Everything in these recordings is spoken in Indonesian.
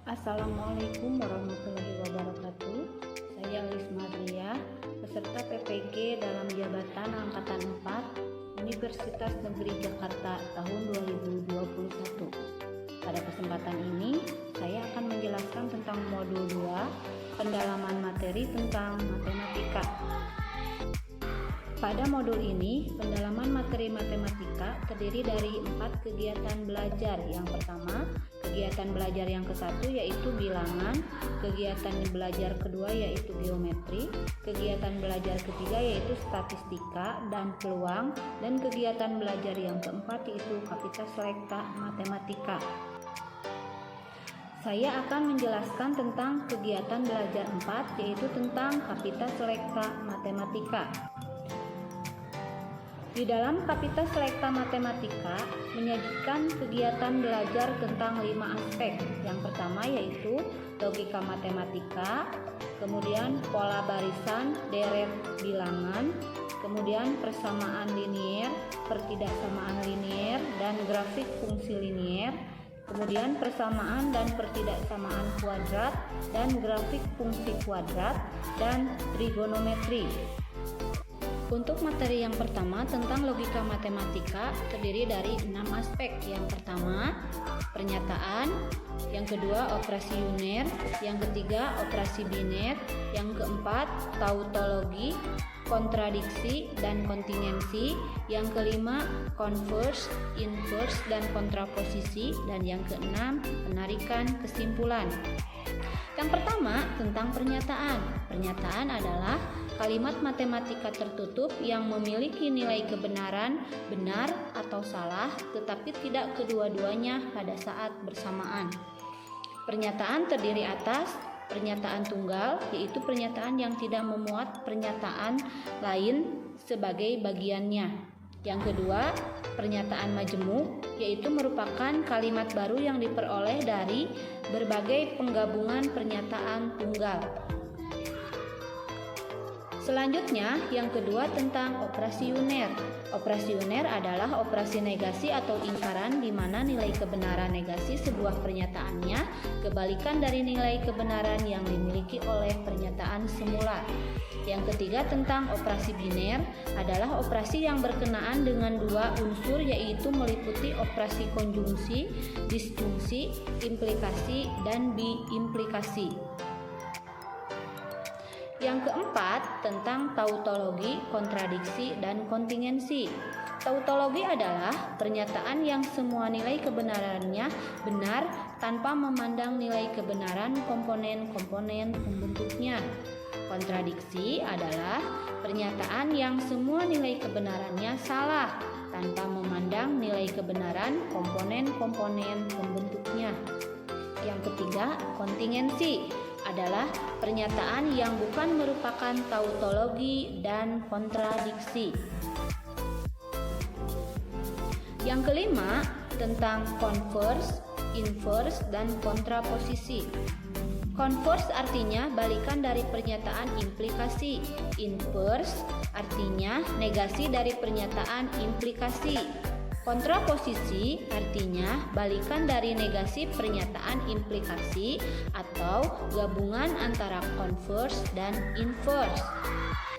Assalamualaikum warahmatullahi wabarakatuh. Saya Lis Madria, peserta PPG dalam jabatan Angkatan 4 Universitas Negeri Jakarta tahun 2021. Pada kesempatan ini, saya akan menjelaskan tentang modul 2, pendalaman materi tentang matematika. Pada modul ini, pendalaman materi matematika terdiri dari 4 kegiatan belajar. Yang pertama, kegiatan belajar yang ke-1 yaitu bilangan, kegiatan belajar kedua yaitu geometri, kegiatan belajar ketiga yaitu statistika dan peluang, dan kegiatan belajar yang keempat yaitu kapita selekta matematika. Saya akan menjelaskan tentang kegiatan belajar 4 yaitu tentang kapita selekta matematika. Di dalam kapita selekta matematika menyajikan kegiatan belajar tentang 5 aspek. Yang pertama yaitu logika matematika, kemudian pola barisan, deret bilangan, kemudian persamaan linier, pertidaksamaan linier, dan grafik fungsi linier, kemudian persamaan dan pertidaksamaan kuadrat, dan grafik fungsi kuadrat, dan trigonometri. Untuk materi yang pertama tentang logika matematika terdiri dari 6 aspek. Yang pertama, pernyataan, yang kedua operasi uner, yang ketiga operasi biner, yang keempat tautologi, kontradiksi dan kontingensi, yang kelima converse, inverse dan kontraposisi, dan yang keenam penarikan kesimpulan. Yang pertama tentang pernyataan. Pernyataan adalah kalimat matematika tertutup yang memiliki nilai kebenaran benar atau salah, tetapi tidak kedua-duanya pada saat bersamaan. Pernyataan terdiri atas pernyataan tunggal, yaitu pernyataan yang tidak memuat pernyataan lain sebagai bagiannya. Yang kedua, pernyataan majemuk, yaitu merupakan kalimat baru yang diperoleh dari berbagai penggabungan pernyataan tunggal. Selanjutnya, yang kedua tentang operasi uner. Operasi uner adalah operasi negasi atau ingkaran di mana nilai kebenaran negasi sebuah pernyataannya kebalikan dari nilai kebenaran yang dimiliki oleh pernyataan semula. Yang ketiga tentang operasi biner adalah operasi yang berkenaan dengan 2 unsur, yaitu meliputi operasi konjungsi, disjungsi, implikasi, dan biimplikasi. Yang keempat tentang tautologi, kontradiksi, dan kontingensi. Tautologi adalah pernyataan yang semua nilai kebenarannya benar tanpa memandang nilai kebenaran komponen-komponen pembentuknya. Kontradiksi adalah pernyataan yang semua nilai kebenarannya salah tanpa memandang nilai kebenaran komponen-komponen pembentuknya. Yang ketiga, kontingensi adalah pernyataan yang bukan merupakan tautologi dan kontradiksi. Yang kelima, tentang converse, inverse, dan kontraposisi. Converse artinya balikan dari pernyataan implikasi. Inverse artinya negasi dari pernyataan implikasi. Kontraposisi artinya balikan dari negasi pernyataan implikasi atau gabungan antara converse dan inverse.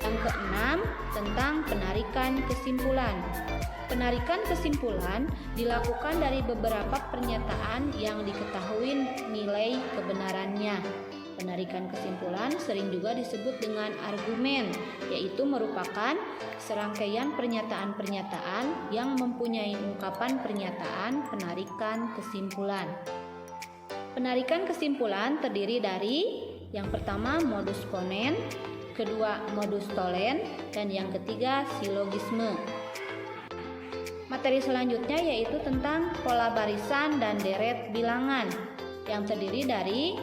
Yang keenam, tentang penarikan kesimpulan. Penarikan kesimpulan dilakukan dari beberapa pernyataan yang diketahui nilai kebenarannya. Penarikan kesimpulan sering juga disebut dengan argumen, yaitu merupakan serangkaian pernyataan-pernyataan yang mempunyai ungkapan pernyataan penarikan kesimpulan. Penarikan kesimpulan terdiri dari yang pertama modus ponen, kedua modus tollens, dan yang ketiga silogisme. Materi selanjutnya yaitu tentang pola barisan dan deret bilangan yang terdiri dari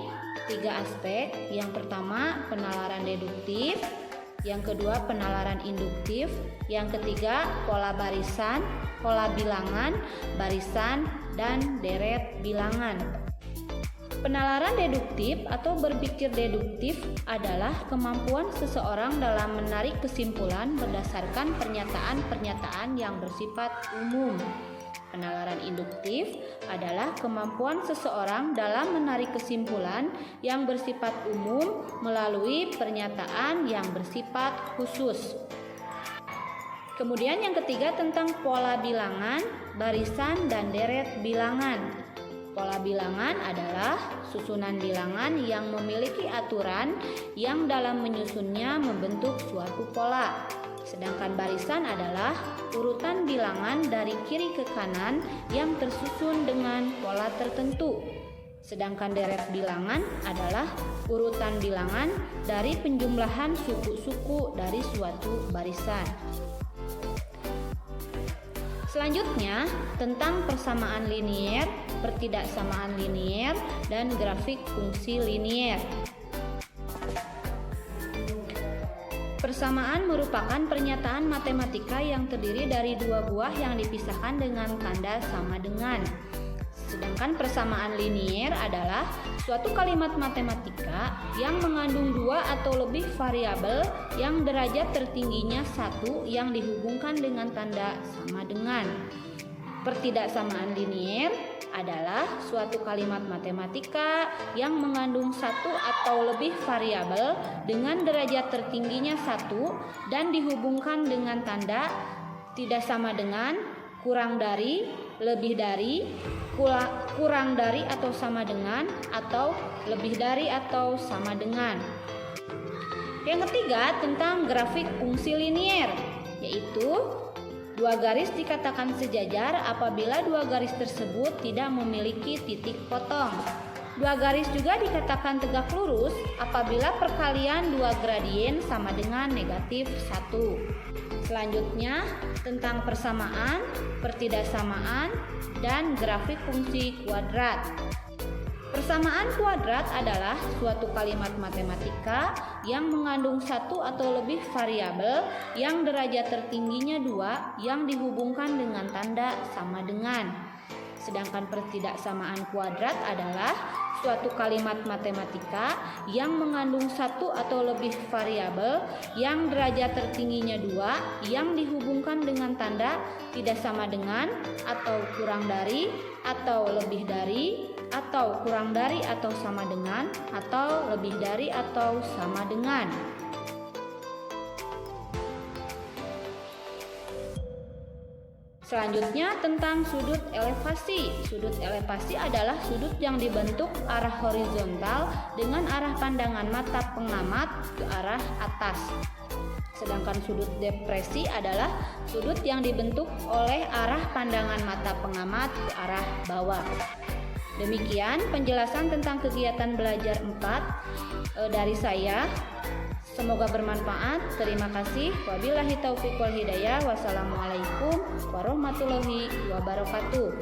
3 aspek. Yang pertama penalaran deduktif, yang kedua penalaran induktif, yang ketiga pola barisan, pola bilangan, barisan, dan deret bilangan. Penalaran deduktif atau berpikir deduktif adalah kemampuan seseorang dalam menarik kesimpulan berdasarkan pernyataan-pernyataan yang bersifat umum. Penalaran induktif adalah kemampuan seseorang dalam menarik kesimpulan yang bersifat umum melalui pernyataan yang bersifat khusus. Kemudian yang ketiga tentang pola bilangan, barisan, dan deret bilangan. Pola bilangan adalah susunan bilangan yang memiliki aturan yang dalam menyusunnya membentuk suatu pola. Sedangkan barisan adalah urutan bilangan dari kiri ke kanan yang tersusun dengan pola tertentu. Sedangkan deret bilangan adalah urutan bilangan dari penjumlahan suku-suku dari suatu barisan. Selanjutnya tentang persamaan linier, pertidaksamaan linier, dan grafik fungsi linier. Persamaan merupakan pernyataan matematika yang terdiri dari dua buah yang dipisahkan dengan tanda sama dengan. Sedangkan persamaan linier adalah suatu kalimat matematika yang mengandung dua atau lebih variabel yang derajat tertingginya satu yang dihubungkan dengan tanda sama dengan. Pertidaksamaan linier adalah suatu kalimat matematika yang mengandung satu atau lebih variabel dengan derajat tertingginya satu dan dihubungkan dengan tanda tidak sama dengan, kurang dari, lebih dari, kurang dari atau sama dengan, atau lebih dari atau sama dengan. Yang ketiga tentang grafik fungsi linier, yaitu dua garis dikatakan sejajar apabila dua garis tersebut tidak memiliki titik potong. Dua garis juga dikatakan tegak lurus apabila perkalian dua gradien sama dengan negatif 1. Selanjutnya tentang persamaan, pertidaksamaan, dan grafik fungsi kuadrat. Persamaan kuadrat adalah suatu kalimat matematika yang mengandung satu atau lebih variabel yang derajat tertingginya 2 yang dihubungkan dengan tanda sama dengan. Sedangkan pertidaksamaan kuadrat adalah suatu kalimat matematika yang mengandung satu atau lebih variabel yang derajat tertingginya 2 yang dihubungkan dengan tanda tidak sama dengan, atau kurang dari, atau lebih dari, atau kurang dari atau sama dengan, atau lebih dari atau sama dengan. Selanjutnya tentang sudut elevasi. Sudut elevasi adalah sudut yang dibentuk arah horizontal dengan arah pandangan mata pengamat ke arah atas. Sedangkan sudut depresi adalah sudut yang dibentuk oleh arah pandangan mata pengamat ke arah bawah. Demikian penjelasan tentang kegiatan belajar 4 dari saya. Semoga bermanfaat. Terima kasih. Wabillahi taufiq wal hidayah. Wassalamualaikum warahmatullahi wabarakatuh.